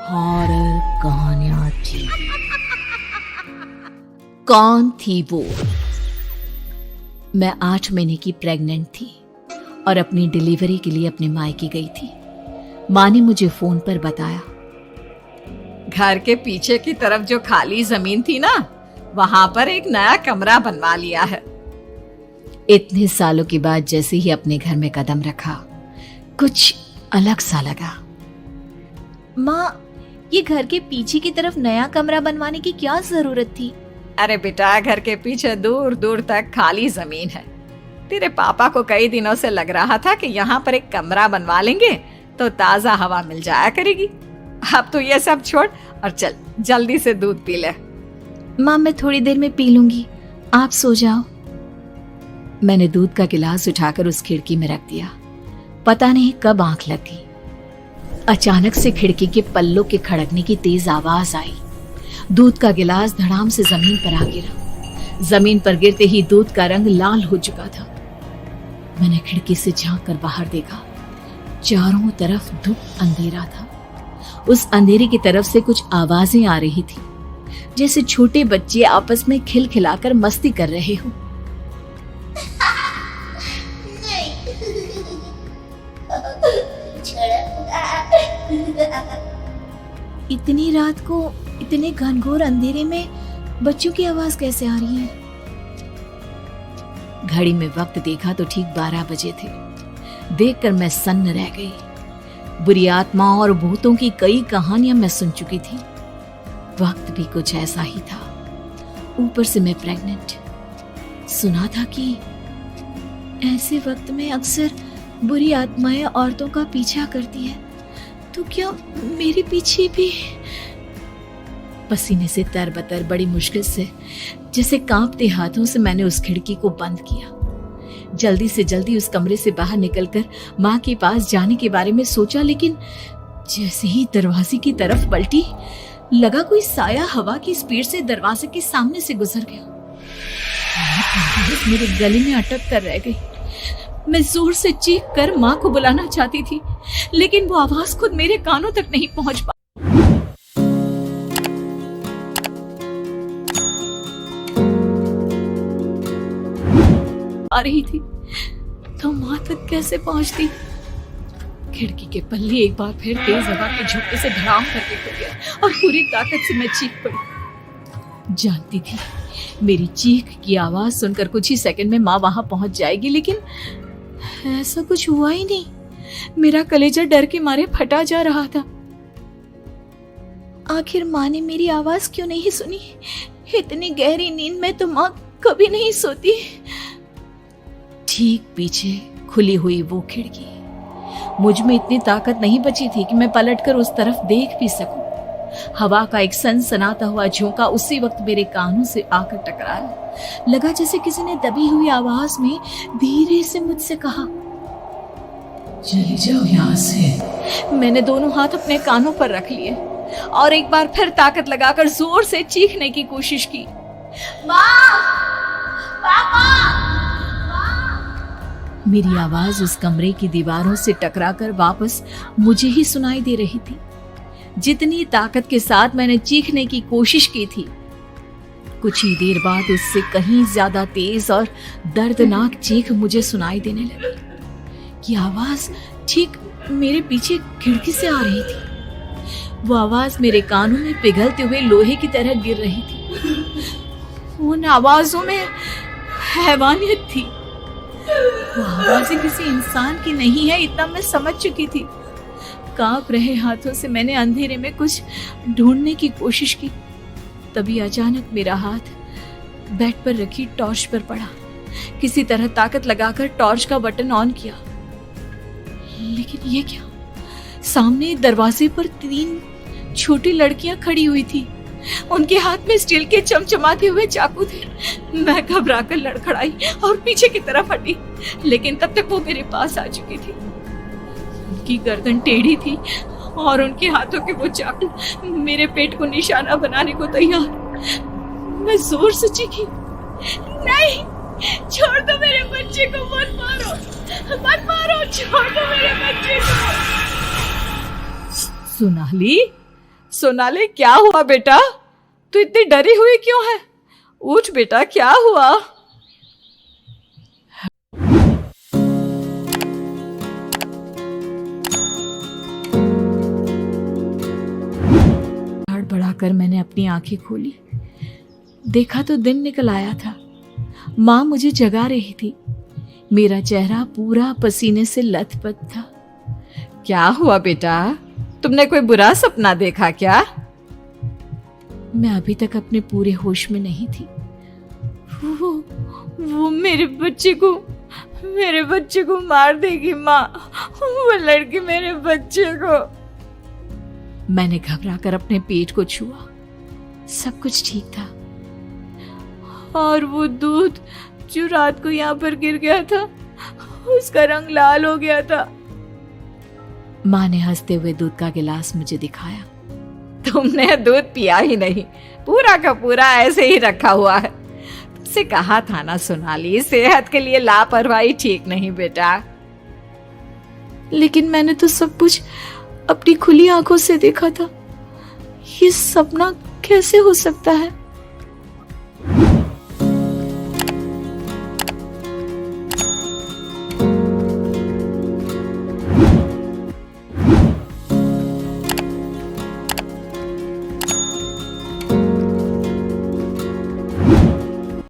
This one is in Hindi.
हॉरर कहानियां थी। कौन थी वो? मैं 8 महीने की प्रेग्नेंट थी और अपनी डिलीवरी के लिए अपने मायके गई थी। माँ ने मुझे फोन पर बताया, घर के पीछे की तरफ जो खाली जमीन थी ना, वहां पर एक नया कमरा बनवा लिया है। इतने सालों के बाद जैसे ही अपने घर में कदम रखा, कुछ अलग सा लगा। माँ, ये घर के पीछे की तरफ नया कमरा बनवाने की क्या जरूरत थी? अरे बेटा, घर के पीछे दूर दूर तक खाली जमीन है। तेरे पापा को कई दिनों से लग रहा था कि यहाँ पर एक कमरा बनवा लेंगे तो ताजा हवा मिल जाया करेगी। अब तो ये सब छोड़ और चल जल्दी से दूध पी ले। माँ, मैं थोड़ी देर में पी लूंगी, आप सो जाओ। मैंने दूध का गिलास उठाकर उस खिड़की में रख दिया। पता नहीं कब आंख लगी, अचानक से खिड़की के पल्लों के खड़कने की तेज आवाज आई। दूध का गिलास धड़ाम से जमीन पर आ गिरा। जमीन पर गिरते ही दूध का रंग लाल हो चुका था। मैंने खिड़की से झांक कर बाहर देखा। चारों तरफ धूप अंधेरा था। उस अंधेरे की तरफ से कुछ आवाजें आ रही थी, जैसे छोटे बच्चे आपस में खिलखिलाकर मस्ती कर रहे हो। इतनी रात को इतने घनघोर अंधेरे में बच्चों की आवाज कैसे आ रही है? घड़ी में वक्त देखा तो ठीक 12 बजे थे। देखकर मैं सन्न रह गई। बुरी आत्माओं और भूतों की कई कहानियां मैं सुन चुकी थी। वक्त भी कुछ ऐसा ही था। ऊपर से मैं प्रेग्नेंट। सुना था कि ऐसे वक्त में अक्सर बुरी आत्माएं औरतों का पीछा करती है, तो क्या मेरे पीछे भी? पसीने से तरबतर बड़ी मुश्किल से, जैसे कांपते हाथों से मैंने उस खिड़की को बंद किया। जल्दी से जल्दी उस कमरे से बाहर निकलकर माँ के पास जाने के बारे में सोचा, लेकिन जैसे ही दरवाजे की तरफ पलटी, लगा कोई साया हवा की स्पीड से दरवाजे के सामने से गुजर गया। मेरे गले में अटक कर रह गई। मैं जोर से चीख कर माँ को बुलाना चाहती थी, लेकिन वो आवाज खुद मेरे कानों तक नहीं पहुंच पा रही थी। तो माँ तक कैसे पहुंचती? खिड़की के पल्ले एक बार फिर तेज हवा के झोंके से धड़ाम करके खुल गया और पूरी ताकत से मैं चीख पड़ी। जानती थी मेरी चीख की आवाज सुनकर कुछ ही सेकंड में माँ वहां पहुंच जाएगी, लेकिन ऐसा कुछ हुआ ही नहीं। मेरा कलेजा डर के मारे फटा जा रहा था। आखिर माँ ने मेरी आवाज क्यों नहीं सुनी? इतनी गहरी नींद में तो माँ कभी नहीं सोती। ठीक पीछे खुली हुई वो खिड़की। मुझ में इतनी ताकत नहीं बची थी कि मैं पलटकर उस तरफ देख भी सकूं। हवा का एक सनसनाता हुआ झोंका उसी वक्त मेरे कानों से आकर टकराया। लगा जैसे किसी ने दबी हुई आवाज में धीरे से मुझसे कहा, चली जाओ यहाँ से। मैंने दोनों हाथ अपने कानों पर रख लिए और एक बार फिर ताकत लगाकर जोर से चीखने की कोशिश की। माँ! पापा! मेरी आवाज उस कमरे की दीवारों से टकराकर वापस मुझे ही सुनाई दे रही थी। जितनी ताकत के साथ मैंने चीखने की कोशिश की थी, कुछ ही देर बाद उससे कहीं ज्यादा तेज और दर्दनाक चीख मुझे सुनाई देने लगी। ये आवाज ठीक मेरे पीछे खिड़की से आ रही थी। वो आवाज मेरे कानों में पिघलते हुए लोहे की तरह गिर रही थी। उन आवाजों में हैवानियत थी। वो आवाज़ें किसी इंसान की नहीं है, इतना मैं समझ चुकी थी। कांप रहे हाथों से मैंने अंधेरे में कुछ ढूंढने की कोशिश की। तभी अचानक मेरा हाथ बेड पर रखी टॉर्च पर पड़ा। किसी तरह ताकत लगाकर टॉर्च का बटन ऑन किया, लेकिन ये क्या? सामने दरवाजे पर 3 छोटी लड़कियां खड़ी हुई थी। उनके हाथ में स्टील के चमचमाते हुए चाकू थे। मैं घबराकर लड़खड़ाई और पीछे की तरफ हटी, लेकिन तब तक वो मेरे पास आ चुकी थी। उनकी गर्दन टेढ़ी थी और उनके हाथों के वो चाकू मेरे पेट को निशाना बनाने को तैयार। मैं जोर से चीखी, नहीं, छोड़ दो मेरे बच्चे को, मत मारो, मत मारो, छोड़ दो मेरे बच्चे को। सोनाली, सोनाली, क्या हुआ बेटा? तू इतनी डरी हुई क्यों है? उठ बेटा, क्या हुआ? बढ़ाकर मैंने अपनी आंखें खोली। देखा तो दिन निकल आया था। माँ मुझे जगा रही थी। मेरा चेहरा पूरा पसीने से लथपथ था। क्या हुआ बेटा? तुमने कोई बुरा सपना देखा क्या? मैं अभी तक अपने पूरे होश में नहीं थी। वो मेरे बच्चे को मार देगी माँ। वो लड़की मेरे बच्चे को। मैंने घबराकर अपने पेट को छुआ। सब कुछ ठीक था। और वो दूध जो रात को यहाँ पर गिर गया था, उसका रंग लाल हो गया था। माँ ने हंसते हुए दूध का गिलास मुझे दिखाया। तुमने दूध पिया ही नहीं, पूरा का पूरा ऐसे ही रखा हुआ है। तुमसे कहा था ना सोनाली, सेहत के लिए लापरवाही ठीक नहीं बेटा। लेकिन मैंने तो सब कुछ अपनी खुली आंखों से देखा था। ये सपना कैसे हो सकता है?